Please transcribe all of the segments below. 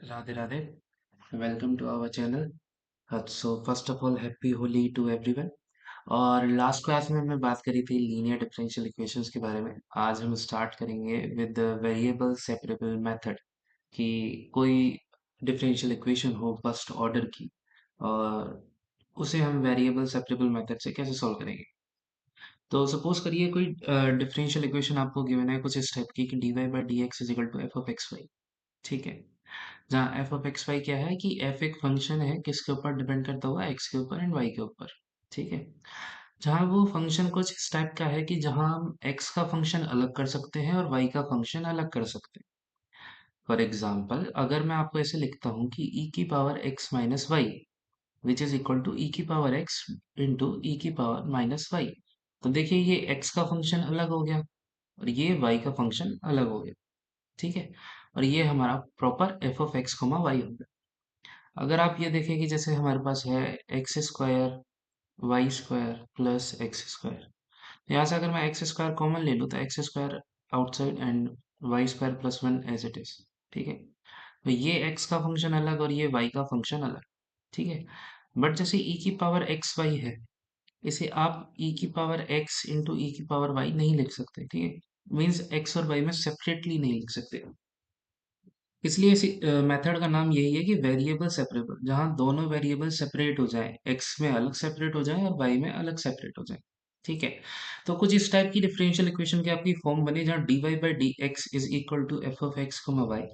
Radhe Radhe. Welcome to our channel. So first of all happy Holi to everyone. और last class में हमने बात करी थी लीनियर डिफरेंशियल इक्वेशंस के बारे में। आज हम स्टार्ट करेंगे विद वेरिएबल सेपरेबल मेथड कि कोई डिफरेंशियल इक्वेशन हो फर्स्ट ऑर्डर की और उसे हम वेरिएबल सेपरेबल मेथड से कैसे सॉल्व करेंगे। तो सपोज करिए कोई डिफरेंशियल इक्वेशन आपको गिवन है कुछ इस टाइप की कि d y by d x is equal to f of x y. ठीक है, जहाँ एफ ऑफ एक्स वाई क्या है कि एफ एक फंक्शन है किसके ऊपर डिपेंड करता हुआ एक्स के ऊपर एंड वाई के ऊपर। ठीक है, जहाँ वो फंक्शन कुछ इस टाइप का है कि जहाँ हम एक्स का फंक्शन अलग कर सकते हैं और वाई का फंक्शन अलग कर सकते हैं। फॉर एग्जाम्पल अगर मैं आपको ऐसे लिखता हूँ कि ई की power x minus y which is equal to e की पावर एक्स इंटू ई की पावर माइनस वाई, तो देखिए ये एक्स का फंक्शन अलग हो गया और ये वाई का फंक्शन अलग हो गया। ठीक है, और ये हमारा proper f of x comma y हो गया। अगर आप ये देखें कि जैसे हमारे पास है x square y square plus x square, यहाँ से अगर मैं एक्स स्क्वायर कॉमन ले लूँ तो x square outside and y square plus one as it is. ठीक है, तो ये एक्स का फंक्शन अलग और ये वाई का फंक्शन अलग। ठीक है, बट जैसे e की पावर एक्स वाई है, इसे आप e की पावर x इंटू ई की पावर y नहीं लिख सकते। ठीक है, मीन्स x और y में सेपरेटली नहीं लिख सकते। इसलिए इस मेथड का नाम यही है कि वेरिएबल सेपरेबल, जहां दोनों वेरिएबल सेपरेट हो जाएं, एक्स में अलग सेपरेट हो जाएं और वाई में अलग सेपरेट हो जाएं। ठीक है, तो कुछ इस टाइप की डिफरेंशियल इक्वेशन की आपकी फॉर्म बनी जहां d y by d x is equal to f of x comma y,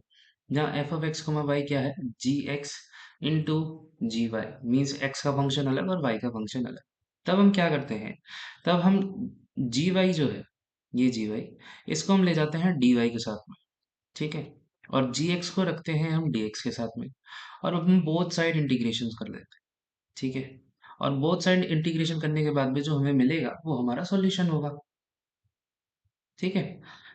जहाँ f of x comma y क्या है g x into g y, means x का फंक्शन अलग और वाई का फंक्शन अलग। तब हम क्या करते हैं, तब हम जी वाई जो है, ये जी वाई, इसको हम ले जाते हैं डी वाई के साथ में। ठीक है, और जी एक्स को रखते हैं हम डी एक्स के साथ में, और अब हम बोथ साइड इंटीग्रेशन कर लेते हैं। ठीक है, और बोथ साइड इंटीग्रेशन करने के बाद में जो हमें मिलेगा वो हमारा सॉल्यूशन होगा। ठीक है,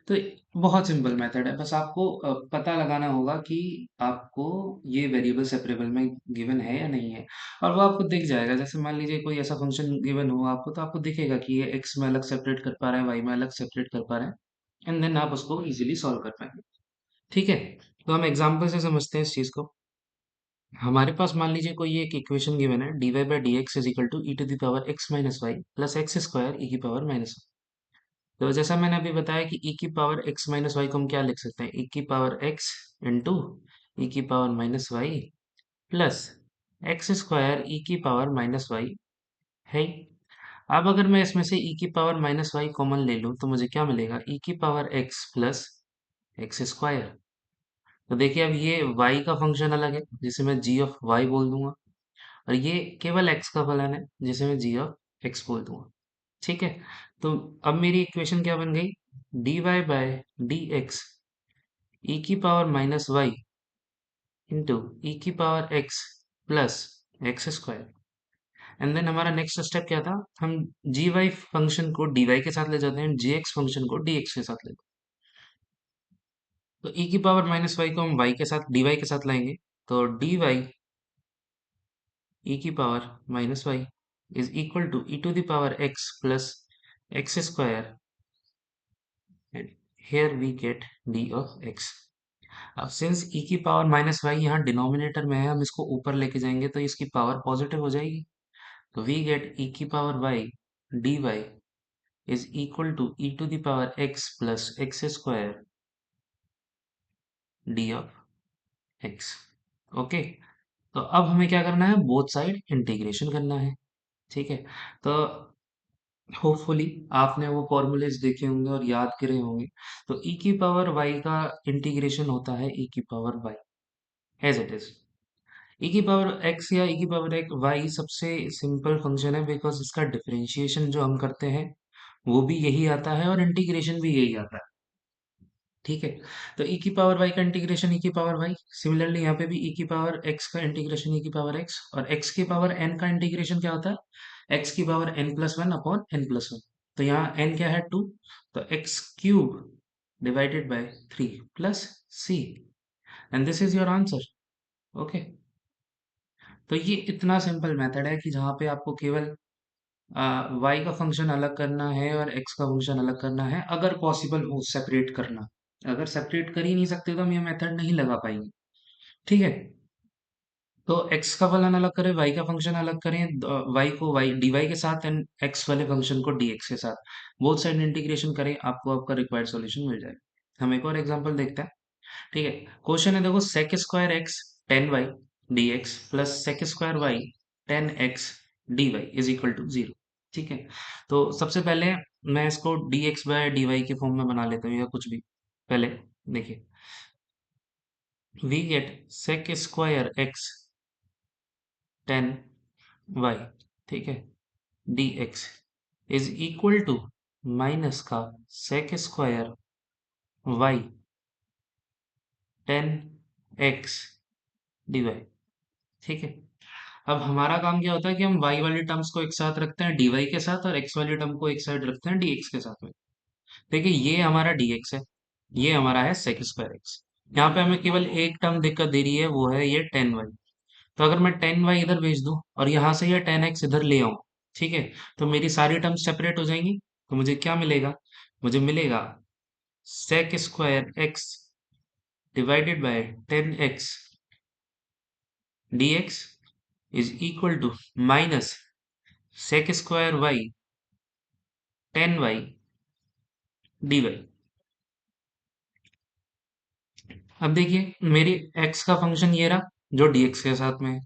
तो बहुत सिंपल मेथड है, बस आपको पता लगाना होगा कि आपको ये वेरिएबल सेपरेबल में गिवन है या नहीं है। और वो आपको दिख जाएगा, जैसे मान लीजिए कोई ऐसा फंक्शन गिवन हो आपको, तो आपको दिखेगा कि ये एक्स में अलग सेपरेट कर पा रहे हैं, वाई में अलग सेपरेट कर पा रहे हैं, एंड देन आप उसको इजीली सॉल्व कर पाएंगे। ठीक है, तो हम एग्जाम्पल से समझते हैं इस चीज को। हमारे पास मान लीजिए कोई एक इक्वेशन गिवन है d y by d x is equal to e to the power x minus y plus x square e की पावर माइनस। तो जैसा मैंने अभी बताया कि ई की पावर एक्स माइनस वाई को हम क्या लिख सकते हैं, ई की पावर एक्स इंटू ई की power minus y plus x square e की पावर माइनस वाई है। अब अगर मैं इसमें से ई की पावर माइनस वाई कॉमन ले लूं तो मुझे क्या मिलेगा, ई की power x plus x square. तो देखिए अब ये y का फंक्शन अलग है जिसे मैं g ऑफ y बोल दूंगा, और ये केवल x का फलन है जिसे मैं g ऑफ x बोल दूंगा। ठीक है, तो अब मेरी इक्वेशन क्या बन गई, dy by d x e की power minus y into e की power x plus x square. And then हमारा नेक्स्ट स्टेप क्या था, हम जी वाई फंक्शन को डी वाई के साथ ले जाते हैं, जी एक्स फंक्शन को डी एक्स के साथ लेते हैं। तो ई की पावर माइनस वाई को हम वाई के साथ डी वाई के साथ लाएंगे, तो डी वाई e की power minus y is equal to e to the power x plus x square, and here we get d of x। अब सिंस e की पावर माइनस वाई यहाँ denominator में है, हम इसको ऊपर लेके जाएंगे तो इसकी पावर पॉजिटिव हो जाएगी, तो we get e की power y dy is equal to e to the power x plus x square d of x। Okay, तो अब हमें क्या करना है, बोथ साइड इंटीग्रेशन करना है। ठीक है, तो होपफुली आपने वो फॉर्मूलेज देखे होंगे और याद करे होंगे। तो e की पावर y का इंटीग्रेशन होता है e की power y as it is. e की पावर x या e की पावर y सबसे सिंपल फंक्शन है, बिकॉज इसका डिफरेंशिएशन जो हम करते हैं वो भी यही आता है और इंटीग्रेशन भी यही आता है। ठीक है, तो e की पावर y का इंटीग्रेशन e की पावर y, सिमिलरली यहाँ पे भी e की पावर x का इंटीग्रेशन e की पावर x, और x की पावर n का इंटीग्रेशन क्या होता है, x की power n plus one upon n plus one. तो यहाँ n क्या है, टू, तो x cube divided by three plus c, and this is your answer. Okay, तो ये इतना सिंपल मेथड है कि जहाँ पे आपको केवल y का फंक्शन अलग करना है और x का फंक्शन अलग करना है, अगर पॉसिबल हो सेपरेट करना। अगर सेपरेट कर ही नहीं सकते तो हम ये मेथड नहीं लगा पाएंगे। ठीक है। तो x का फलन अलग करें, y का फंक्शन अलग करें, y को y dy के साथ एंड x वाले फंक्शन को dx के साथ, बोथ साइड इंटीग्रेशन करें, आपको आपका रिक्वायर्ड सॉल्यूशन मिल जाएगा। हम एक और एग्जांपल देखते हैं। ठीक है। क्वेश्चन है देखो, sec square x tan y d x plus sec square y tan x d y is equal to zero. ठीक है। तो सबसे पहले मैं इसको d x by d y के फॉर्म में बना लेता हूँ या कुछ भी। पहले देखिए, we get sec square x tan y, ठीक है, d x is equal to minus का sec square y tan x d y. ठीक है। अब हमारा काम क्या होता है कि हम y वाली टर्म्स को एक साथ रखते हैं dy के साथ और x वाली टर्म को एक साइड रखते हैं dx के साथ में। देखिए, ये हमारा dx है, ये हमारा है sec स्क्वायर x। यहाँ पे हमें केवल एक टर्म दिक्कत दे रही है, वो है ये टेन वाई। तो अगर मैं टेन वाई इधर भेज दूं और यहाँ से ये टेन एक्स इधर ले आऊं, ठीक है, तो मेरी सारी टर्म्स सेपरेट हो जाएंगी। तो मुझे क्या मिलेगा? मुझे मिलेगा sec square x divided by tan x dx is equal to minus sec square y tan y d y. अब देखिए, मेरी x का फंक्शन ये रहा जो dx के साथ में है,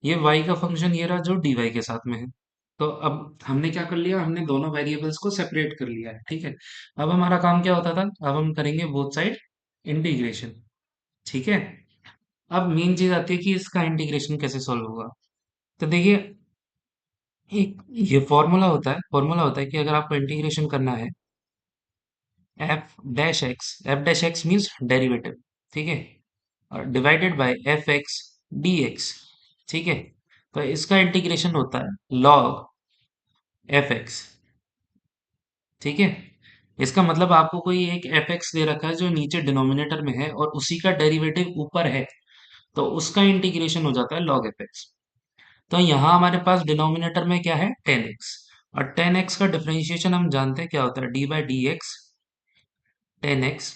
ये y का फंक्शन ये रहा जो dy के साथ में है। तो अब हमने क्या कर लिया, हमने दोनों वेरिएबल्स को सेपरेट कर लिया है। ठीक है। अब हमारा काम क्या होता था, अब हम करेंगे बोथ साइड इंटीग्रेशन। ठीक है। अब मेन चीज आती है कि इसका इंटीग्रेशन कैसे सॉल्व होगा। तो देखिए, एक ये फॉर्मूला होता है कि अगर आपको इंटीग्रेशन करना है F dash x means derivative, ठीक है, और divided by F x D x. ठीक है। तो इसका इंटीग्रेशन होता है लॉग एफ एक्स। ठीक है। इसका मतलब आपको कोई एक एफ एक्स दे रखा है जो नीचे डिनोमिनेटर में है और उसी का डेरिवेटिव ऊपर है, तो उसका इंटीग्रेशन हो जाता है लॉग एफ एक्स। तो यहाँ हमारे पास डिनोमिनेटर में क्या है, टेन एक्स। और टेन एक्स का डिफरेंशिएशन हम जानते हैं क्या होता है, d by d x tan x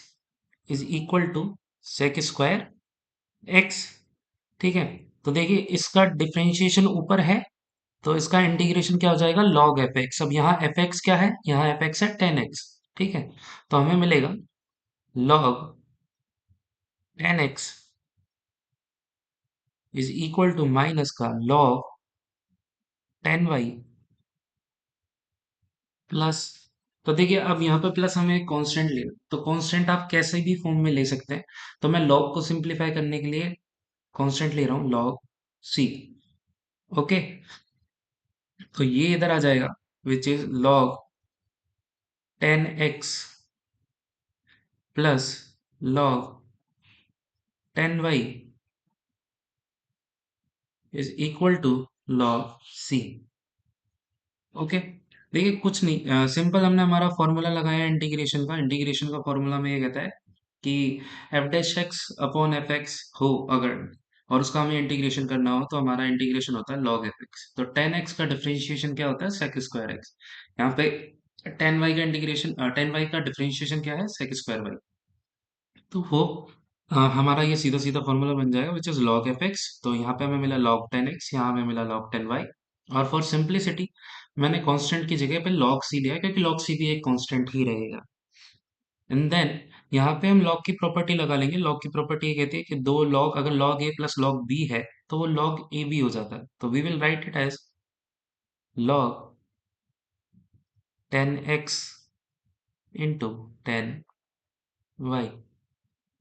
is equal to sec square x. ठीक है। तो देखिए, इसका डिफरेंशिएशन ऊपर है, तो इसका इंटीग्रेशन क्या हो जाएगा, लॉग एफ एक्स। अब यहाँ एफ एक्स क्या है, यहाँ एफ एक्स है टेन एक्स। ठीक है। तो हमें मिलेगा log tan x is equal to minus का लॉग टेन वाई प्लस। तो देखिए, अब यहाँ पे प्लस हमें कांस्टेंट ले, तो कांस्टेंट आप कैसे भी फॉर्म में ले सकते हैं। तो मैं लॉग को सिंप्लीफाई करने के लिए कांस्टेंट ले रहा हूँ, लॉग सी। ओके। तो ये इधर आ जाएगा, which is log tan x plus log tan y is equal to log c. Okay. देखिए, कुछ नहीं, सिंपल हमने हमारा फॉर्मूला लगाया इंटीग्रेशन का फॉर्मूला में ये कहता है कि F dash x upon F x हो अगर, और उसका हमें इंटीग्रेशन करना हो, तो हमारा इंटीग्रेशन होता है लॉग एफ एक्स। तो टेन एक्स का डिफरेंशिएशन क्या होता है, सेक स्क्वायर एक्स। यहाँ पे टेन वाई का इंटीग्रेशन, टेन वाई का डिफरेंशिएशन क्या है, सेक स्क्वायर वाई। तो वो हमारा ये सीधा सीधा फॉर्मूला बन जाएगा which is log F x. तो यहाँ पे हमें मिला लॉग टेन एक्स, यहाँ हमें मिला लॉग टेन वाई। और फॉर सिंप्लिसिटी मैंने कांस्टेंट की जगह पे लॉग सी लिया, क्योंकि लॉग सी भी एक कांस्टेंट ही रहेगा। एंड देन यहाँ पे हम लॉग की प्रॉपर्टी लगा लेंगे। लॉग की प्रॉपर्टी ये कहती है कि दो लॉग, अगर लॉग ए प्लस लॉग बी है तो वो लॉग ए बी हो जाता है। तो we will write it as log tan x into tan y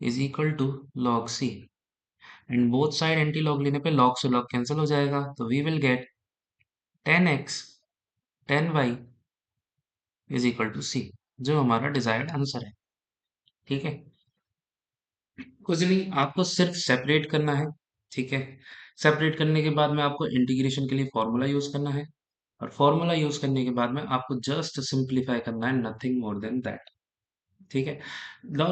is equal to log c. And both side anti log लेने पे लॉग से लॉग कैंसिल हो जाएगा, तो we will get tan x tan y is equal to c, जो हमारा desired answer है। ठीक है। कुछ नहीं, आपको सिर्फ सेपरेट करना है। ठीक है। सेपरेट करने के बाद में आपको इंटीग्रेशन के लिए फॉर्मूला यूज करना है, और फॉर्मूला यूज करने के बाद में आपको जस्ट सिंप्लीफाई करना है, नथिंग मोर देन दैट। ठीक है।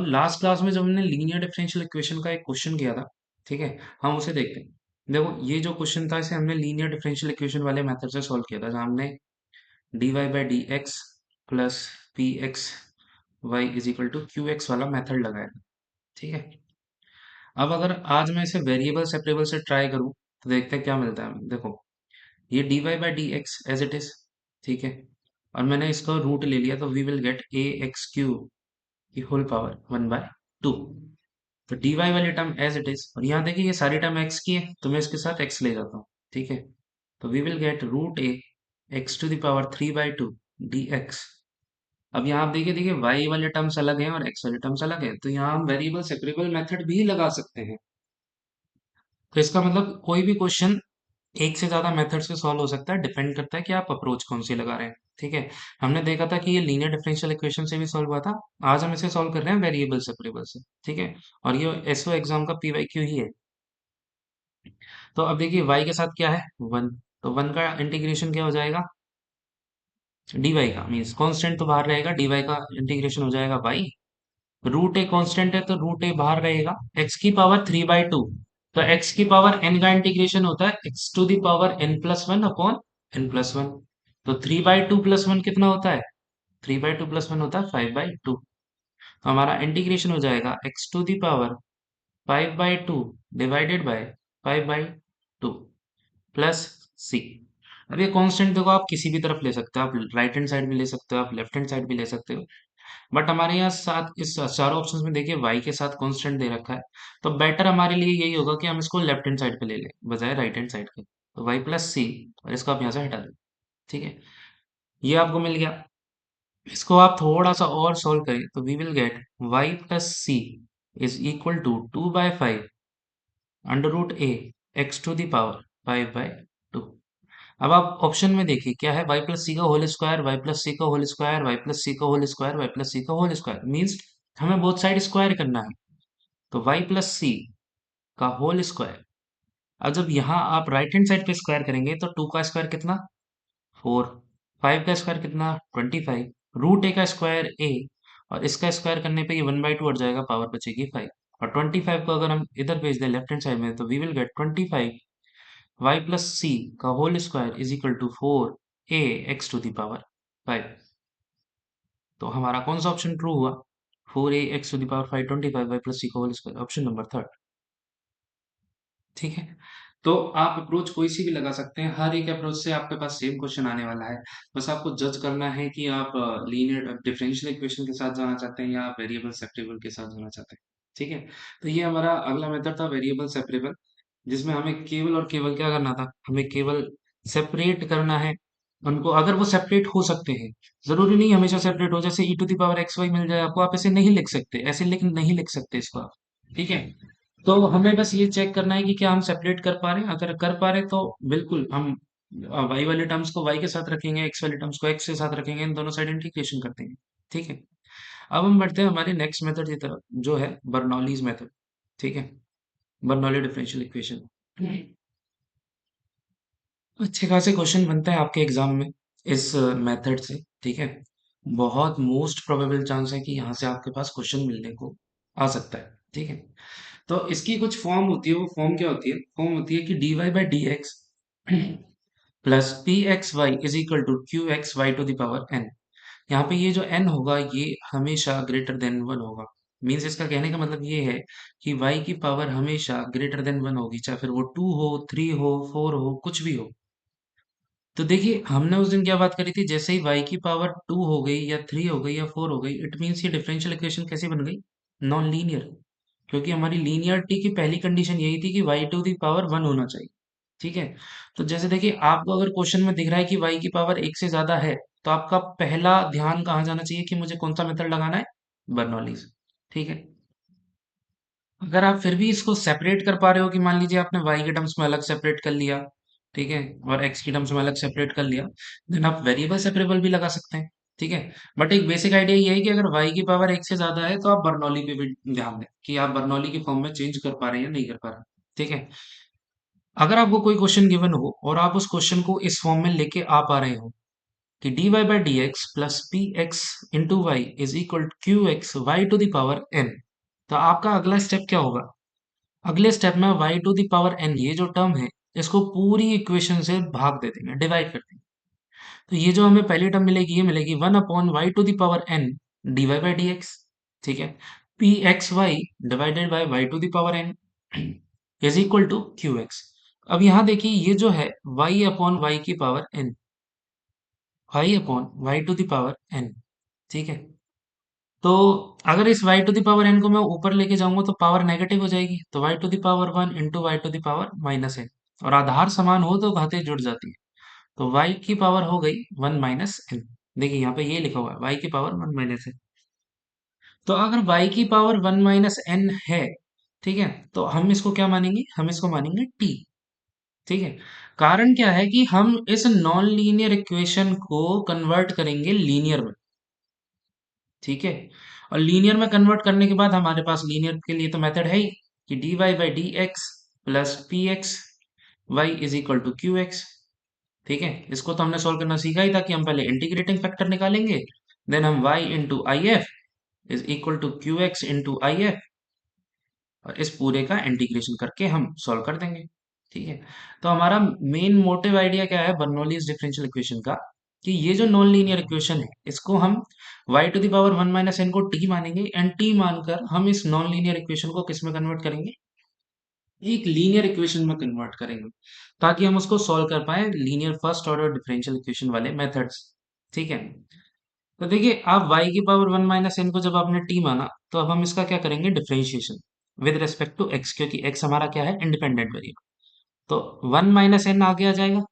लास्ट क्लास में जब हमने लीनियर डिफरेंशियल इक्वेशन का एक क्वेश्चन किया था, ठीक है, हम उसे देखते हैं। देखो, ये जो क्वेश्चन था इसे हमने लीनियर डिफरेंशियल इक्वेशन वाले मेथड से सॉल्व किया था, जहाँ हमने dy by d x plus p x y is equal to q x वाला मेथड लगाया था। ठीक है। अब अगर आज मैं इसे वेरिएबल सेपरेबल से ट्राई करूं तो देखते हैं क्या मिलता है हमें। देखो, ये d y by d x as it is, ठीक है, और मैंने इसका रूट ले लिया, तो we will get a x cube की होल पावर 1/2। तो डी वाई वाली टर्म एज इट इज, और यहाँ देखिए ये सारी टर्म एक्स की है, तो मैं इसके साथ एक्स ले जाता हूँ, ठीक है। तो we will get root a x to the power 3/2 d x. अब यहाँ आप देखिए देखिए y वाले टर्म्स अलग हैं और x वाले टर्म्स अलग हैं, तो यहाँ हम वेरिएबल सेपरेबल मेथड भी लगा सकते हैं। तो इसका मतलब कोई भी क्वेश्चन एक से ज्यादा मेथड से सॉल्व हो सकता है, डिपेंड करता है कि आप अप्रोच कौन सी लगा रहे हैं, ठीक है। हमने देखा था कि ये लीनियर डिफरेंशियल इक्वेशन से भी सॉल्व हुआ था। आज हम इसे सॉल्व कर रहे हैं वेरिएबल सेपरेबल से, ठीक है। और ये एसओ एग्जाम का पीवाईक्यू ही है। तो अब देखिए y के साथ क्या है, 1। तो 1 का इंटीग्रेशन क्या हो जाएगा, dy का, मीन्स कांस्टेंट तो बाहर रहेगा, dy का इंटीग्रेशन हो जाएगा y। रूट ए कांस्टेंट है तो रूट ए बाहर रहेगा, x की पावर 3/2। तो x की पावर n का इंटीग्रेशन होता है x to the power n+1 upon n+1। तो 3/2 प्लस वन कितना होता है, 3/2 प्लस वन होता है 5/2। तो हमारा इंटीग्रेशन हो जाएगा x to the power 5/2 divided by 5/2 plus c. अब ये कांस्टेंट देखो आप किसी भी तरफ ले सकते हो, आप राइट हैंड साइड भी ले सकते हो, आप लेफ्ट हैंड साइड भी ले सकते हो। बट हमारे यहाँ साथ इस चारों ऑप्शंस में देखिए y के साथ कांस्टेंट दे रखा है, तो बेटर हमारे लिए यही होगा कि हम इसको लेफ्ट हैंड साइड पे ले लें बजाय राइट हैंड साइड के। तो y+c, और इसको आप यहाँ से हटा दें, ठीक है। ये आपको मिल गया। इसको आप थोड़ा सा और सोल्व करें तो we will get y+c is equal to 2/5 under root a x to the power 5/2। अब आप ऑप्शन में देखिए क्या है, y प्लस सी का whole square, y plus c का whole square, y plus c का whole square, y plus c का होल स्क्वायर, मीन्स हमें बोथ साइड स्क्वायर करना है। तो y प्लस सी का होल स्क्वायर। अब जब यहाँ आप राइट हैंड साइड पे स्क्वायर करेंगे तो 2 का स्क्वायर कितना, 4। 5 का स्क्वायर कितना, 25। रूट ए का स्क्वायर ए, और इसका स्क्वायर करने पे ये 1/2 हट जाएगा, पावर बचेगी 5। और 25 को अगर हम इधर भेज दें लेफ्ट हैंड साइड में तो we will get 25 y plus c का whole square is equal to 4 a x to the power 5। तो हमारा कौन सा ऑप्शन ट्रू हुआ, 4a x to the power 5, 25 y plus c का whole square, option number third, ठीक है। तो आप अप्रोच कोई सी भी लगा सकते हैं, हर एक अप्रोच से आपके पास सेम क्वेश्चन आने वाला है। बस आपको जज करना है कि आप लीनियर डिफरेंशियल इक्वेशन के साथ जाना चाहते हैं या आप वेरिएबल सेपरेबल के साथ जाना चाहते हैं, ठीक है। तो ये हमारा अगला मेथड था वेरिएबल सेपरेबल, जिसमें हमें केवल और केवल क्या करना था, हमें केवल सेपरेट करना है उनको। अगर वो सेपरेट हो सकते हैं, जरूरी नहीं हमेशा सेपरेट हो, जैसे e to the power x y मिल जाए आपको, आप ऐसे नहीं लिख सकते, ऐसे लिख नहीं लिख सकते इसको आप, ठीक है। तो हमें बस ये चेक करना है कि क्या हम सेपरेट कर पा रहे हैं। अगर कर पा रहे हैं तो बिल्कुल हम वाई वाले टर्म्स को वाई के साथ रखेंगे, एक्स वाले टर्म्स को एक्स के साथ रखेंगे, इन दोनों साइड इंटीग्रेशन करते हैं, ठीक है। अब हम बढ़ते हैं हमारे नेक्स्ट मेथड की तरफ, जो है बर्नौलीज मेथड, ठीक है। बर्नौली डिफरेंशियल इक्वेशन, अच्छे खासे क्वेश्चन बनता है आपके एग्जाम में इस मेथड से, ठीक है। बहुत मोस्ट प्रोबेबल चांस है कि यहाँ से आपके पास क्वेश्चन मिलने को आ सकता है, ठीक है। तो इसकी कुछ फॉर्म होती है, वो फॉर्म क्या होती है, फॉर्म होती है कि d y by d x plus p x y is equal to q x y to the power n. यहाँ पे ये जो n होगा ये हमेशा ग्रेटर देन 1 होगा। मीन्स इसका कहने का मतलब ये है कि y की पावर हमेशा ग्रेटर देन 1 होगी, चाहे फिर वो 2 हो, 3 हो, 4 हो, कुछ भी हो। तो देखिए हमने उस दिन क्या बात करी थी, जैसे ही y की पावर 2 हो गई या 3 हो गई या 4 हो गई, इट मीन्स ये डिफरेंशियल इक्वेशन कैसी बन गई, नॉन लीनियर। क्योंकि हमारी लीनियरिटी की पहली कंडीशन यही थी कि y टू दी पावर 1 होना चाहिए, ठीक है। तो जैसे देखिए आपको अगर क्वेश्चन में दिख रहा है कि y की पावर 1 से ज्यादा है, तो आपका पहला ध्यान कहाँ जाना चाहिए कि मुझे कौन सा मेथड लगाना है, बर्नौलीज, ठीक है। अगर आप फिर भी इसको सेपरेट कर पा रहे हो कि मान लीजिए आपने y के टर्म्स में अलग सेपरेट कर लिया, ठीक है, और x के टर्म्स में अलग सेपरेट कर लिया, देन आप वेरिएबल सेपरेबल भी लगा सकते हैं, ठीक है। बट एक बेसिक आइडिया ये है कि अगर y की पावर 1 से ज्यादा है तो आप बर्नौली पे भी ध्यान दें कि आप बर्नौली की फॉर्म में चेंज कर पा रहे हैं या नहीं कर पा रहे, ठीक है। अगर आपको कोई क्वेश्चन गिवन हो और आप उस क्वेश्चन को इस फॉर्म में लेके आ पा रहे हो कि dy by d x plus p x into y is equal q x y to the power n, तो आपका अगला स्टेप क्या होगा, अगले स्टेप में y to the power n ये जो टर्म है इसको पूरी इक्वेशन से भाग दे देंगे, डिवाइड कर देंगे। तो ये जो हमें पहली टर्म मिलेगी ये मिलेगी 1/y to the power n dy by d x, ठीक है। P x y divided by y to the power n, is equal to q x. अब यहाँ देखिए ये जो है y अपॉन वाई की power n, y upon y to the power n, ठीक है। तो अगर इस y to the power n को मैं ऊपर लेके जाऊंगा तो पावर नेगेटिव हो जाएगी, तो y to the power 1 into y to the power minus n, और आधार समान हो तो घातें जुड़ जाती है। तो y की पावर हो गई 1 माइनस n। देखिए यहाँ पे ये लिखा हुआ है y की पावर 1 माइनस n। तो अगर y की पावर 1 माइनस n है, ठीक है, तो हम इसको क्या मानेंगे, हम इसको मानेंगे t, ठीक है। कारण क्या है कि हम इस नॉन लीनियर इक्वेशन को कन्वर्ट करेंगे लीनियर में, ठीक है। और लीनियर में कन्वर्ट करने के बाद हमारे पास लीनियर के लिए तो मेथड है ही कि dy by d x plus p x y is equal to q x, ठीक है। इसको तो हमने सॉल्व करना सीखा ही था कि हम पहले इंटीग्रेटिंग फैक्टर निकालेंगे, देन हम y into I F is equal to q x into I F, और इस पूरे का इंटीग्रेशन करके हम सॉल्व कर देंगे, ठीक है। तो हमारा मेन मोटिव आइडिया क्या है बर्नौलीज डिफरेंशियल इक्वेशन का, कि ये जो नॉन लीनियर इक्वेशन है इसको हम y to the power 1 minus n को t मानेंगे, एंड t मानकर हम इस नॉन लीनियर इक्वेशन को किस में कन्वर्ट करेंगे, एक लीनियर इक्वेशन में कन्वर्ट करेंगे, ताकि हम उसको सॉल्व कर पाए linear first order differential equation वाले मेथड्स, ठीक है। तो देखिए आप y की पावर 1 माइनस एन को जब आपने t माना, तो अब हम इसका क्या करेंगे differentiation with respect to x, क्योंकि x हमारा क्या है इंडिपेंडेंट वेरिएबल। तो 1 माइनस एन आगे आ जाएगा,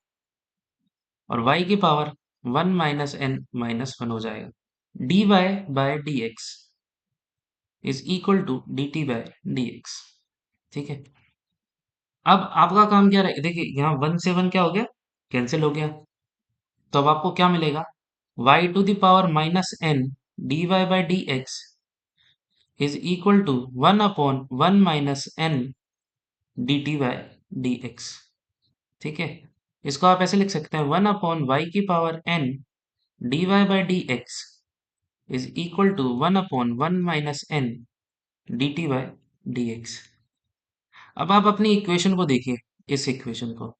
और y की पावर 1 माइनस एन माइनस 1 हो जाएगा। dy by d x is equal to d t by d x, ठीक है। अब आपका काम क्या रहेगा, देखिए यहाँ 1 से 1 क्या हो गया, कैंसिल हो गया। तो अब आपको क्या मिलेगा, y to the power minus n d y by d x is equal to 1 upon 1 minus n d t by d x, ठीक है। इसको आप ऐसे लिख सकते हैं 1 अपॉन वाई की power n d y by d x is equal to 1 upon 1 minus n d t by d x. अब आप अपनी इक्वेशन को देखिए, इस इक्वेशन को,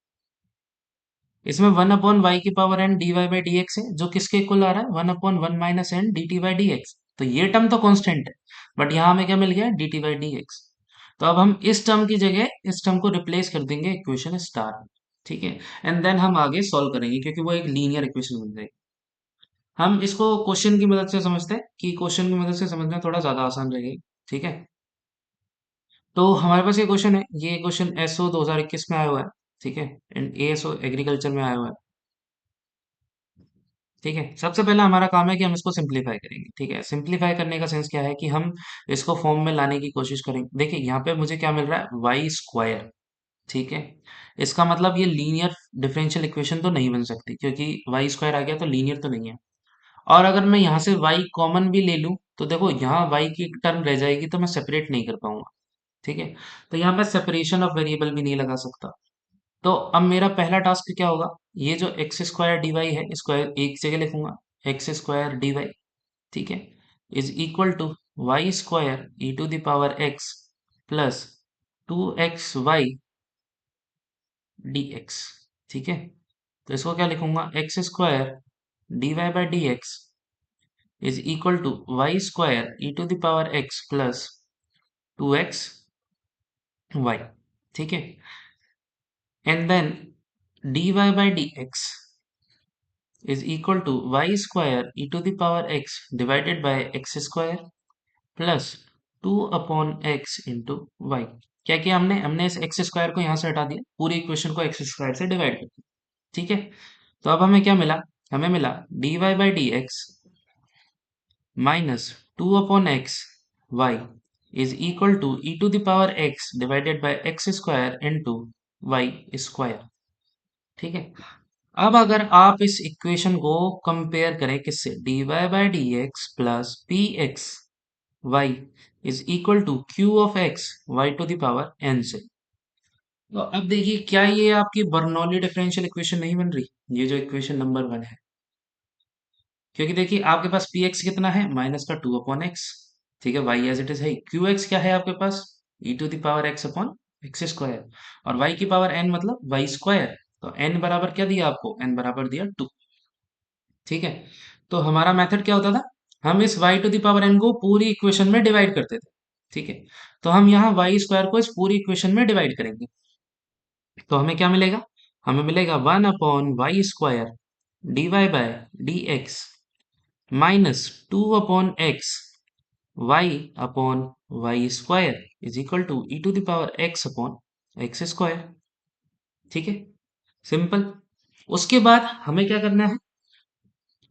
इसमें 1 अपॉन वाई की power n d y by d x है, जो किसके इक्वल आ रहा है 1 upon 1 minus n d t by d x. तो ये टर्म तो कांस्टेंट है, बट यहाँ हमें क्या मिल गया D t by d x. तो अब हम इस टर्म की जगह इस टर्म को रिप्लेस कर देंगे इक्वेशन स्टार में, ठीक है। एंड देन हम आगे सॉल्व करेंगे, क्योंकि वो एक लीनियर इक्वेशन बन जाएगी। हम इसको क्वेश्चन की मदद से समझते हैं, कि क्वेश्चन की मदद से समझना थोड़ा ज्यादा आसान रहेगा, ठीक है। तो हमारे पास ये क्वेश्चन है, ये क्वेश्चन एसओ 2021 में आया हुआ है, ठीक है, एंड एएसओ एग्रीकल्चर में आया हुआ है, ठीक है। सबसे पहला हमारा काम है कि हम इसको सिंपलीफाई करेंगे, ठीक है। सिंपलीफाई करने का सेंस क्या है कि हम इसको फॉर्म में लाने की कोशिश करेंगे। देखिए यहाँ पे मुझे क्या मिल रहा है वाई स्क्वायर, ठीक है। इसका मतलब ये लीनियर डिफरेंशियल इक्वेशन तो नहीं बन सकती, क्योंकि वाई स्क्वायर आ गया तो लीनियर तो नहीं है। और अगर मैं यहाँ से वाई कॉमन भी ले लूँ, तो देखो यहाँ वाई की एक टर्म रह जाएगी, तो मैं सेपरेट नहीं कर पाऊंगा, ठीक है। तो यहाँ मैं सेपरेशन ऑफ वेरिएबल भी नहीं लगा सकता। तो अब मेरा पहला टास्क क्या होगा, ये जो एक्स स्क्वायर डी वाई है इसको एक जगह लिखूंगा, एक्स स्क्वायर डी वाई, ठीक है, is equal to y square e to the power x plus 2xy d x, ठीक है। तो इसको क्या लिखूंगा, x square d y by d x is equal to y square e to the power x plus 2xy, ठीक है। And then dy by d x is equal to y square e to the power x divided by x square plus 2 upon x into y। क्या किया हमने, हमने इस x square को यहाँ से हटा दिया, पूरी इक्वेशन को x स्क्वायर से डिवाइड कर दिया, ठीक है। तो अब हमें क्या मिला, हमें मिला dy by d x minus 2 upon x y is equal to e to the power x divided by x square into y square, ठीक है। अब अगर आप इस इक्वेशन को कंपेयर करें किससे, dy by d x plus p x y is equal to q of x y to the power n से, तो अब देखिए क्या ये आपकी बर्नौली डिफरेंशियल इक्वेशन नहीं बन रही, ये जो इक्वेशन नंबर 1 है। क्योंकि देखिए आपके पास पी एक्स कितना है माइनस का 2 अपॉन एक्स, ठीक है, वाई एज इट इज है। क्यू एक्स क्या है आपके पास, e to the power x upon x square, और वाई की पावर n मतलब वाई स्क्वायर। तो n बराबर क्या दिया आपको, n बराबर दिया 2, ठीक है। तो हमारा मेथड क्या होता था, हम इस y to the power n को पूरी इक्वेशन में डिवाइड करते थे, ठीक है। तो हम यहाँ वाई स्क्वायर को इस पूरी इक्वेशन में डिवाइड करेंगे। तो हमें क्या मिलेगा? हमें मिलेगा 1/y² dy by dx minus 2/x y/y² is equal to e⁻x/x²। ठीक है, सिंपल। उसके बाद हमें क्या करना है?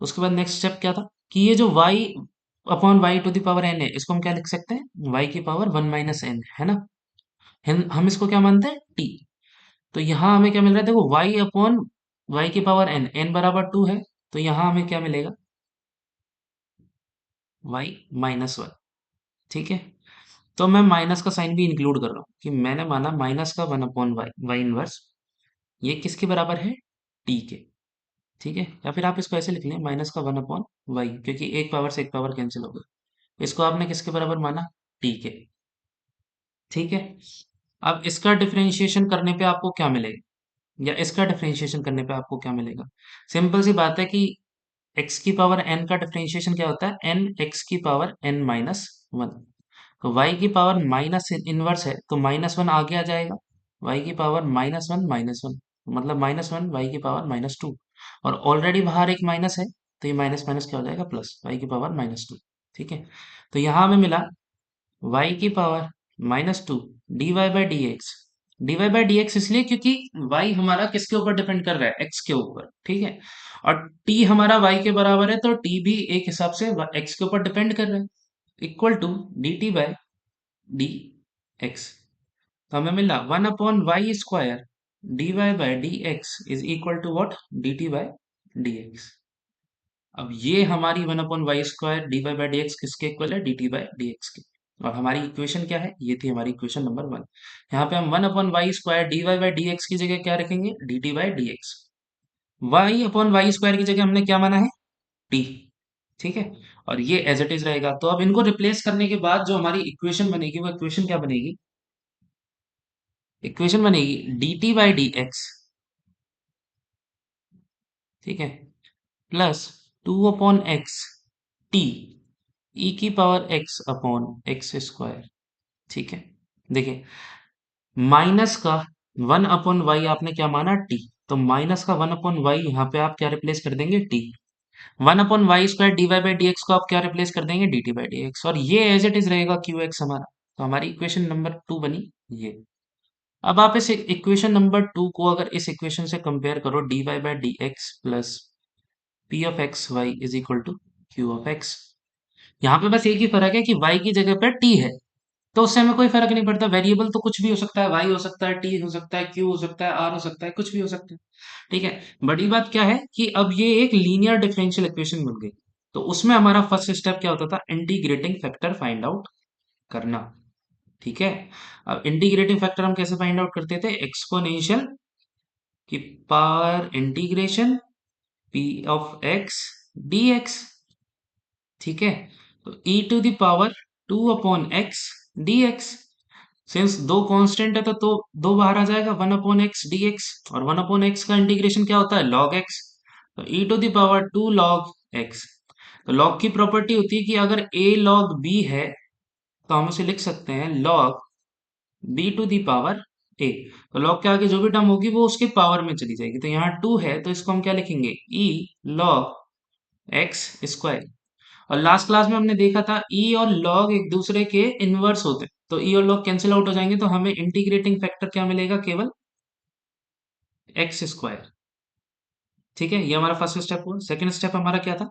उसके बाद नेक्स्ट स्टेप क्या था कि ये जो y/y⁴n है, इसको हम क्या लिख सकते हैं? y⁻1 - n, है ना? हम इसको क्या मानते हैं? t। तो यहाँ हमें क्या मिल रहा है? देखो, y/y⁴n, n बराबर 2 है, तो यहाँ हमें क्या मिलेगा? y-1। ठीक है, तो मैं माइनस का साइन भी इंक्लूड कर रहा हूँ कि मैंने माना माइनस का 1/y, y इनवर्स, ये किसके बराबर है? t के। ठीक है, या फिर आप इसको ऐसे लिख लें, माइनस का 1/y, क्योंकि एक पावर से एक पावर कैंसिल हो गया। इसको आपने किसके बराबर माना? t के। ठीक है, अब इसका डिफरेंशिएशन करने पे आपको क्या मिलेगा, या इसका डिफरेंशिएशन करने पे आपको क्या मिलेगा? सिंपल सी बात है कि x की पावर n का डिफरेंशिएशन क्या होता है? n x की पावर n-1। तो y की पावर माइनस इनवर्स है, तो -1 आगे आ जाएगा। y की पावर -1, मतलब -1 y की पावर -2। और ऑलरेडी बाहर एक माइनस है, तो ये माइनस माइनस क्या हो जाएगा? प्लस, y की पावर -2। ठीक है, तो यहाँ हमें मिला y की power -2 dy by d x. D y by d x इसलिए क्योंकि y हमारा किसके ऊपर डिपेंड कर रहा है? x के ऊपर। ठीक है, और t हमारा y के बराबर है, तो t भी एक हिसाब से x के ऊपर डिपेंड कर रहा है। Equal to d t by d x. तो हमें मिला 1/y² dy by d x is equal to what? D t by d x. अब ये हमारी 1/y² dy by d x किसके इक्वल है? D t by d x के। और हमारी इक्वेशन क्या है? ये थी हमारी इक्वेशन नंबर 1। यहाँ पे हम 1/y² dy by d x की जगह क्या रखेंगे? D t by d x. y/y² की जगह हमने क्या माना है? t। ठीक है, और ये एज इट इज रहेगा। तो अब इनको रिप्लेस करने के बाद जो हमारी इक्वेशन बनेगी, वो इक्वेशन क्या बनेगी? इक्वेशन बनेगी D t by d x, ठीक है, प्लस 2/x टी ई की पावर x/x²। ठीक है, देखिए, माइनस का 1/y आपने क्या माना? t। तो माइनस का 1/y यहाँ पे आप क्या रिप्लेस कर देंगे? t। 1/y² dy by d x को आप क्या रिप्लेस कर देंगे? dt by d x. और ये एज इट इज रहेगा qx हमारा। तो हमारी इक्वेशन नंबर 2 बनी ये। अब आप इस इक्वेशन नंबर 2 को अगर इस इक्वेशन से कंपेयर करो, dy by d x plus p of x y is equal to q of x. यहाँ पे बस एक ही फर्क है कि y की जगह पर t है, तो उससे हमें कोई फर्क नहीं पड़ता। वेरिएबल तो कुछ भी हो सकता है, y हो सकता है, t हो सकता है, q हो सकता है, r हो सकता है, कुछ भी हो सकता है। ठीक है, बड़ी बात क्या है कि अब ये एक लीनियर डिफरेंशियल इक्वेशन बन गई। तो उसमें हमारा फर्स्ट स्टेप क्या होता था? इंटीग्रेटिंग फैक्टर फाइंड आउट करना। ठीक है, अब इंटीग्रेटिंग फैक्टर हम कैसे फाइंड आउट करते थे? एक्सपोनेंशियल की power integration p of x dx। ठीक है, तो e to the power 2/x dx। Since दो कांस्टेंट है, तो दो बाहर आ जाएगा, 1/x dx। और 1/x का इंटीग्रेशन क्या होता है? log x। तो e to the power 2 log x। तो log की प्रॉपर्टी होती है कि अगर a log b है, तो हम उसे लिख सकते हैं log b to the power a। तो log के आगे जो भी टर्म होगी वो उसके पावर में चली जाएगी। तो यहाँ 2 है, तो इसको हम क्या लिखेंगे? e log x²। और लास्ट क्लास में हमने देखा था e और log एक दूसरे के इनवर्स होते हैं, तो e और log कैंसिल आउट हो जाएंगे, तो हमें इंटीग्रेटिंग फैक्टर क्या मिलेगा? केवल x²। ठीक है, ये हमारा फर्स्ट स्टेप हुआ। सेकंड स्टेप हमारा क्या था?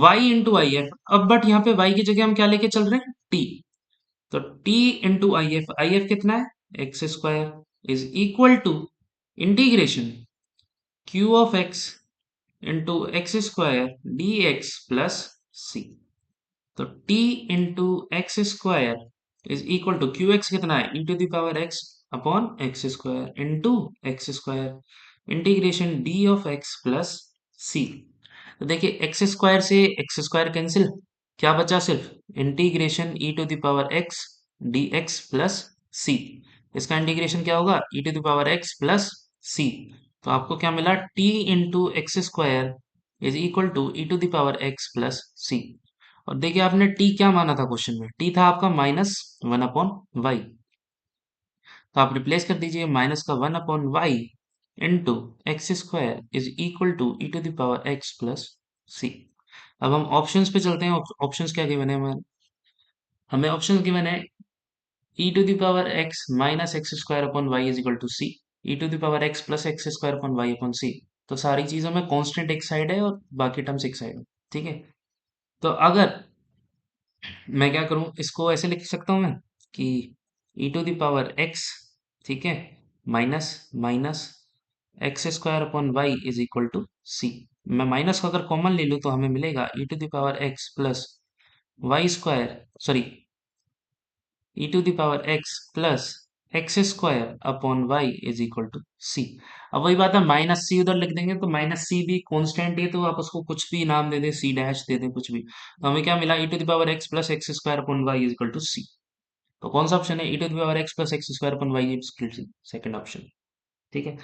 y into I F. अब बट यहाँ पे y की जगह हम क्या लेके चल रहे हैं? t। तो t इंटू आई एफ कितना है? x² is equal to integration q of x into x² dx plus c। तो t into x² is equal to q x कितना है? E to the power x upon x² into x² integration d of x plus c। तो देखिए, x² से x² cancel, क्या बचा? सिर्फ integration e to the power x dx plus c। इसका integration क्या होगा? e to the power x plus c। तो आपको क्या मिला? t into x² is equal to e to the power x plus c। और देखिए आपने टी क्या माना था क्वेश्चन में, टी था आपका -1/y। तो आप रिप्लेस कर दीजिए, माइनस का 1/y into x square is equal to e⁻x+c। अब हम ऑप्शंस पे चलते हैं। ऑप्शंस क्या गिवन है हमारे, हमें ऑप्शन गिवन है e⁻x - x² / y = c, e⁻x + x² / y/c। तो सारी चीजों में कांस्टेंट एक साइड है और बाकी टर्म्स एक साइड है, ठीक है। तो अगर मैं क्या करूं, इसको ऐसे लिख सकता हूं मैं कि e⁻x, ठीक है, minus minus x² / y = c। मैं माइनस को अगर कॉमन ले लूं तो हमें मिलेगा e⁻x plus y square, sorry, e⁻x + x² / y अब वही बात है, माइनस सी उधर लिख देंगे तो माइनस सी भी कांस्टेंट है, तो आप उसको कुछ भी नाम दे दें, सी डैश दे दें, कुछ भी। तो हमें क्या मिला, e⁻x + x² / y = c। तो कौन सा ऑप्शन है, e⁻x + x² / y = c, second option, ठीक है।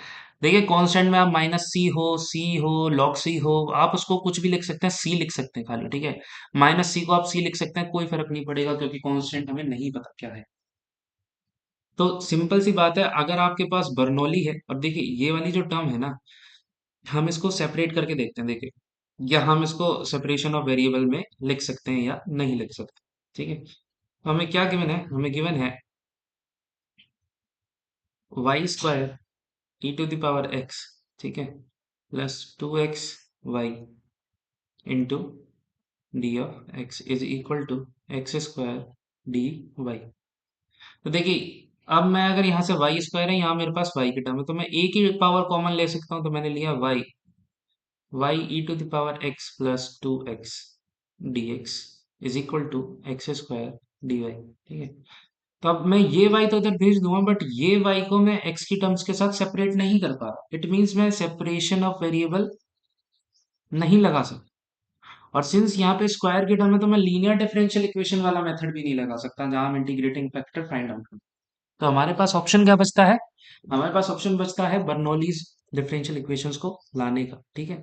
देखिए कांस्टेंट में आप माइनस सी हो लॉग सी हो, आप उसको कुछ भी लिख सकते हैं, सी लिख सकते हैं खाली, ठीक है। माइनस सी को आप सी लिख सकते हैं, कोई फर्क नहीं पड़ेगा, क्योंकि कांस्टेंट हमें नहीं पता क्या है। तो सिंपल सी बात है, अगर आपके पास बर्नौली है, और देखिए ये वाली जो टर्म है ना, हम इसको सेपरेट करके देखते हैं, देखिए, या हम इसको सेपरेशन ऑफ वेरिएबल में लिख सकते हैं या नहीं लिख सकते, ठीक है। तो हमें क्या गिवन है, हमें गिवन है y² e⁻x, ठीक है, plus 2xy into d(x) is equal to x² dy। तो देखिए, अब मैं अगर यहाँ से y² है, यहाँ मेरे पास y की टर्म है, तो मैं एक ही पावर कॉमन ले सकता हूँ, तो मैंने लिया y e⁻x plus 2x dx is equal to x² dy, ठीक है। तो अब मैं ये y तो इधर भेज दूंगा, बट ये y को मैं x की टर्म्स के साथ सेपरेट नहीं कर पा रहा। इट मीन्स मैं सेपरेशन ऑफ वेरिएबल नहीं लगा सकता। और सिंस यहाँ पे स्क्वायर की टर्म है, तो मैं लीनियर डिफरेंशियल इक्वेशन वाला मेथड भी नहीं लगा सकता, जहां हम इंटीग्रेटिंग फैक्टर फाइंड आउट करें। तो हमारे पास ऑप्शन क्या बचता है, हमारे पास ऑप्शन बचता है बर्नौलीज डिफरेंशियल इक्वेशंस को लाने का, ठीक है।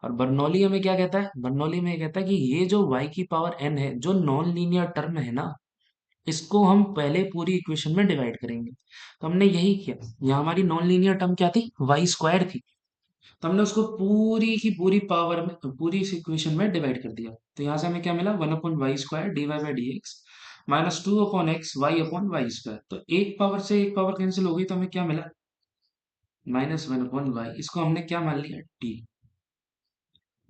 और बर्नौली हमें क्या कहता है, बर्नौली में कहता है कि ये जो y की पावर n है, जो नॉन लीनियर टर्म है ना, इसको हम पहले पूरी इक्वेशन में डिवाइड करेंगे। तो हमने यही किया, यहाँ हमारी नॉन लीनियर टर्म क्या थी, y² थी, तो हमने उसको पूरी की पूरी पावर में, पूरी इस इक्वेशन में डिवाइड कर दिया। तो यहाँ से हमें क्या मिला, 1/y² dy/dx -2/x y/y²। तो एक पावर से एक पावर कैंसिल हो गई, तो हमें क्या मिला, -1/y। इसको हमने क्या मान लिया, t।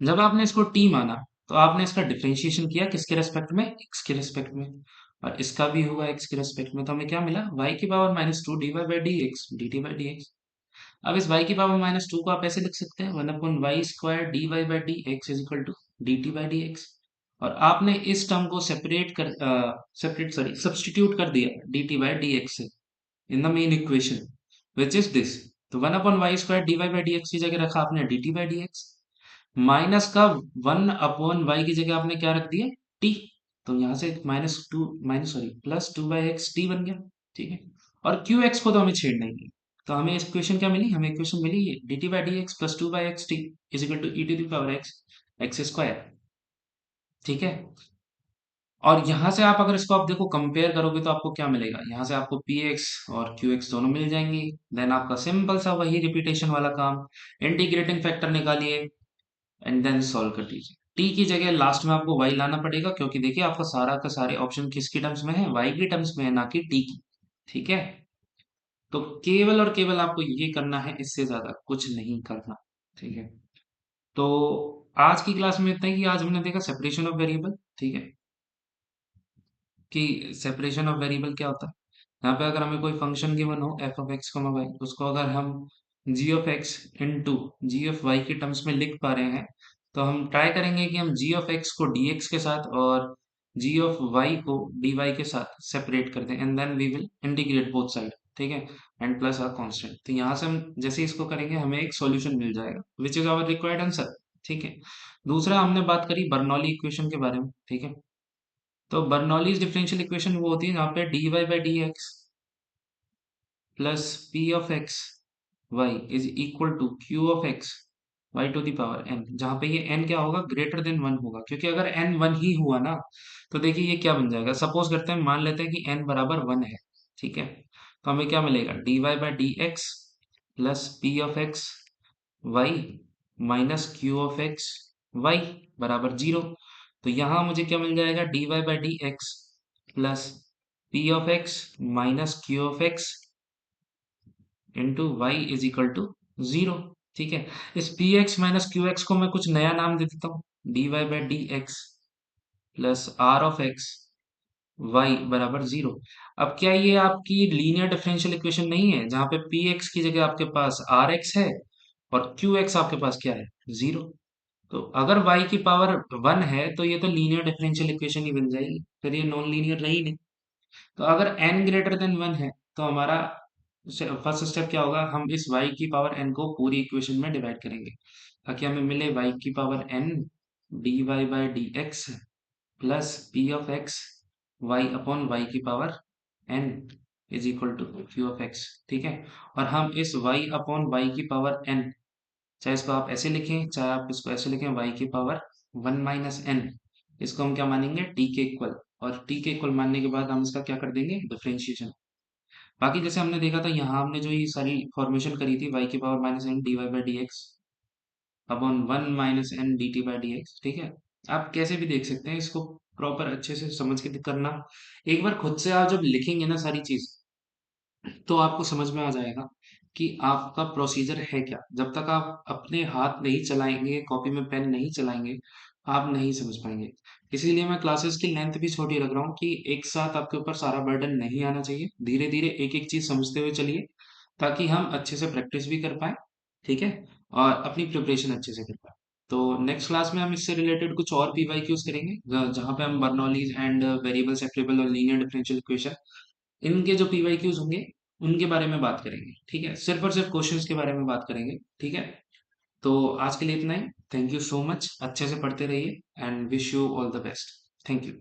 जब आपने इसको t माना, तो आपने इसका डिफरेंशिएशन किया किसके रेस्पेक्ट में, x के रेस्पेक्ट में, और इसका भी हुआ x के रेस्पेक्ट में। तो हमें क्या मिला, y की पावर -2 dy/dx dt/dx। अब इस y की पावर -2 को आप ऐसे लिख सकते हैं, 1/y² dy/dx is equal to dt/dx। और आपने इस टर्म को सब्स्टिट्यूट कर दिया dt/dx से in the main equation which is this. तो 1/y² dy/dx की जगह रखा आपने dt/dx, माइनस का 1/y की जगह आपने क्या रख दिया, t। तो यहाँ से +2 बन गया, ठीक है। और qx को तो हमें छेड़ना ही नहीं। तो हमें इक्वेशन क्या मिली, हमें इक्वेशन मिली ये dt/dx plus 2/xt is equal to e⁻x x², ठीक है। और यहाँ से आप अगर इसको आप देखो कंपेयर करोगे, तो आपको क्या मिलेगा, यहाँ से आपको px और qx दोनों मिल जाएंगे। देन आपका सिंपल सा वही रिपीटेशन वाला काम, इंटीग्रेटिंग फैक्टर निकालिए एंड देन सॉल्व कर दीजिए। टी की जगह लास्ट में आपको y लाना पड़ेगा, क्योंकि देखिए आपका सारा का सारे ऑप्शन किसकी टर्म्स में है, y की टर्म्स में है, ना कि टी की, ठीक है। तो केवल और केवल आपको ये करना है, इससे ज्यादा कुछ नहीं करना, ठीक है। तो आज की क्लास में इतना ही, कि आज हमने देखा सेपरेशन ऑफ वेरिएबल, ठीक है, कि सेपरेशन ऑफ वेरिएबल क्या होता है। यहाँ पे अगर हमें कोई फंक्शन गिवन हो f(x, y), उसको अगर हम g(x) इंटू g(y) के टर्म्स में लिख पा रहे हैं, तो हम ट्राई करेंगे कि हम g(x) को dx के साथ और g(y) को dy के साथ सेपरेट कर दें, and then we will integrate both side, ठीक है, एंड प्लस आर कांस्टेंट। तो यहाँ से हम जैसे इसको करेंगे, हमें एक सॉल्यूशन मिल जाएगा which is our required answer, ठीक है। दूसरा हमने बात करी बर्नौली इक्वेशन के बारे में, ठीक है। तो बर्नौलीज डिफरेंशियल इक्वेशन वो होती है जहाँ पे dy/dx plus p of x y is equal to q of x y to the power n, जहाँ पे ये n क्या होगा, ग्रेटर देन 1 होगा, क्योंकि अगर n 1 ही हुआ ना, तो देखिए ये क्या बन जाएगा, सपोज करते हैं, मान लेते हैं कि n बराबर 1 है, ठीक है, तो हमें क्या मिलेगा, dy by d x plus p of x y minus q of x y बराबर 0। तो यहाँ मुझे क्या मिल जाएगा, dy by d x plus p of x minus q of x into y is equal to 0। ठीक है, इस p x minus q x को मैं कुछ नया नाम दे देता हूँ, d y by d x plus r of x y बराबर 0। अब क्या ये आपकी लीनियर डिफरेंशियल इक्वेशन नहीं है, जहां पे पी एक्स की जगह आपके पास आर एक्स है और क्यू एक्स आपके पास क्या है, 0। तो अगर y की पावर 1 है तो ये तो लीनियर डिफरेंशियल इक्वेशन ही बन जाएगी, फिर ये नॉन लीनियर रही नहीं। तो अगर n ग्रेटर देन 1 है तो हमारा फर्स्ट स्टेप क्या होगा, हम इस y की पावर n को पूरी इक्वेशन में डिवाइड करेंगे, ताकि हमें मिले y की power n dy by d x plus p of x y upon y की power n is equal to q of x. ठीक है, और हम इस y अपॉन वाई की पावर n, चाहे इसको आप ऐसे लिखें चाहे आप इसको ऐसे लिखें, y की पावर 1 माइनस n, इसको हम क्या मानेंगे, t के इक्वल, और t के इक्वल मानने के बाद हम इसका क्या कर देंगे, डिफरेंशिएशन। बाकी जैसे हमने देखा था, यहाँ हमने जो ये सारी फॉर्मेशन करी थी, y की power minus n d y by d x upon 1 minus n d t by d x. ठीक है, आप कैसे भी देख सकते हैं इसको, प्रॉपर अच्छे से समझ के करना। एक बार खुद से आप जब लिखेंगे ना सारी चीज, तो आपको समझ में आ जाएगा कि आपका प्रोसीजर है क्या। जब तक आप अपने हाथ नहीं चलाएंगे, कॉपी में पेन नहीं चलाएंगे, आप नहीं समझ पाएंगे। इसीलिए मैं क्लासेस की लेंथ भी छोटी रख रहा हूँ, कि एक साथ आपके ऊपर सारा बर्डन नहीं आना चाहिए, धीरे धीरे एक एक चीज समझते हुए चलिए, ताकि हम अच्छे से प्रैक्टिस भी कर पाए। ठीक है, और अपनी प्रिपरेशन अच्छे से कर पाए। तो नेक्स्ट क्लास में हम इससे रिलेटेड कुछ और पीवाईक्यूज करेंगे, जहाँ पे हम बर्नौलीज एंड वेरिएबल सेपरेबल और लीनियर डिफरेंशियल इक्वेशन, इनके जो पीवाईक्यूज होंगे उनके बारे में बात करेंगे। ठीक है, सिर्फ और सिर्फ क्वेश्चंस के बारे में बात करेंगे। ठीक है, तो आज के लिए इतना ही। थैंक यू सो मच, अच्छे से पढ़ते रहिए and wish you all the best. Thank you.